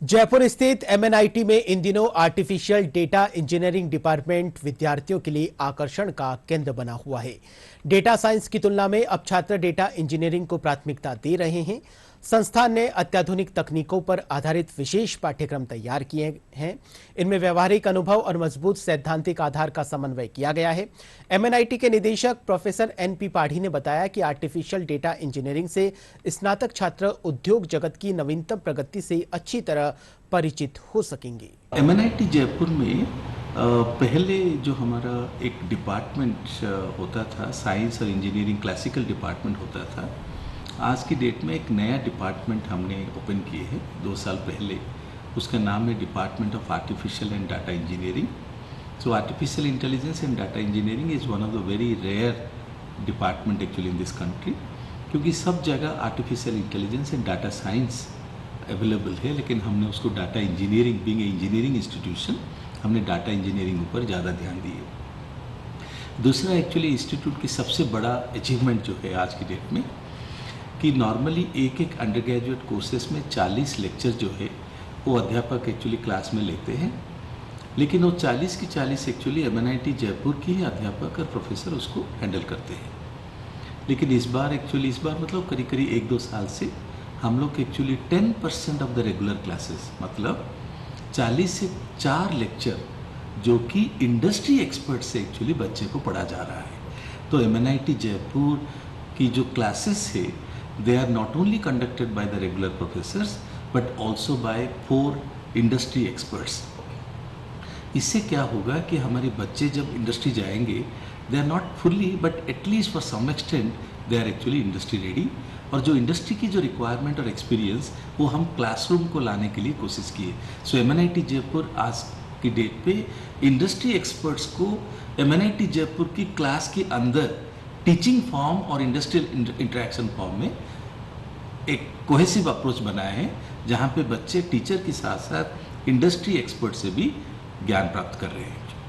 जयपुर स्थित एमएनआईटी में इन दिनों आर्टिफिशियल डेटा इंजीनियरिंग डिपार्टमेंट विद्यार्थियों के लिए आकर्षण का केंद्र बना हुआ है। डेटा साइंस की तुलना में अब छात्र डेटा इंजीनियरिंग को प्राथमिकता दे रहे हैं। संस्थान ने अत्याधुनिक तकनीकों पर आधारित विशेष पाठ्यक्रम तैयार किए हैं। इनमें व्यवहारिक अनुभव और मजबूत सैद्धांतिक आधार का समन्वय किया गया है। एमएनआईटी के निदेशक प्रोफेसर एनपी पाढ़ी ने बताया कि आर्टिफिशियल डेटा इंजीनियरिंग से स्नातक छात्र उद्योग जगत की नवीनतम प्रगति से अच्छी तरह परिचित हो सकेंगे। एमएनआईटी जयपुर में पहले जो हमारा एक डिपार्टमेंट होता था, साइंस और इंजीनियरिंग क्लासिकल डिपार्टमेंट होता था, आज की डेट में एक नया डिपार्टमेंट हमने ओपन किए हैं 2 साल पहले। उसका नाम है department of artificial and data engineering. So artificial intelligence and data engineering is one of the very rare department actually in this country, क्योंकि सब जगह artificial intelligence and data science available है, लेकिन हमने उसको data engineering, being a engineering institution, हमने data engineering ऊपर ज़्यादा ध्यान दिए। दूसरा एक्चुअली इंस्टीट्यूट की सबसे बड़ा अचीवमेंट जो है आज की डेट में, कि नॉर्मली एक अंडर ग्रेजुएट कोर्सेज में 40 लेक्चर जो है वो अध्यापक एक्चुअली क्लास में लेते हैं, लेकिन वो 40 की 40 एक्चुअली एमएनआईटी जयपुर की ही अध्यापक और प्रोफेसर उसको हैंडल करते हैं। लेकिन इस बार मतलब करीब 1-2 साल से हम लोग actually 10% of the regular classes, मतलब 40 से 4 लेक्चर जो कि इंडस्ट्री एक्सपर्ट से एक्चुअली बच्चे को पढ़ा जा रहा है। तो एमएनआईटी जयपुर की जो क्लासेस है, they are not only conducted by the regular professors but also by 4 industry experts. इससे क्या होगा कि हमारे बच्चे जब इंडस्ट्री जाएंगे, they are not fully but at least for some extent they are actually industry ready. और जो इंडस्ट्री की जो रिक्वायरमेंट और एक्सपीरियंस वो हम क्लासरूम को लाने के लिए कोशिश किए। सो एमएनआईटी जयपुर आज की डेट पे इंडस्ट्री एक्सपर्ट्स को एमएनआईटी जयपुर की क्लास के अंदर टीचिंग फॉर्म और इंडस्ट्रियल इंटरेक्शन फॉर्म में एक कोहेसिव अप्रोच बनाया है, जहाँ पे बच्चे टीचर के साथ साथ इंडस्ट्री एक्सपर्ट से भी ज्ञान प्राप्त कर रहे हैं।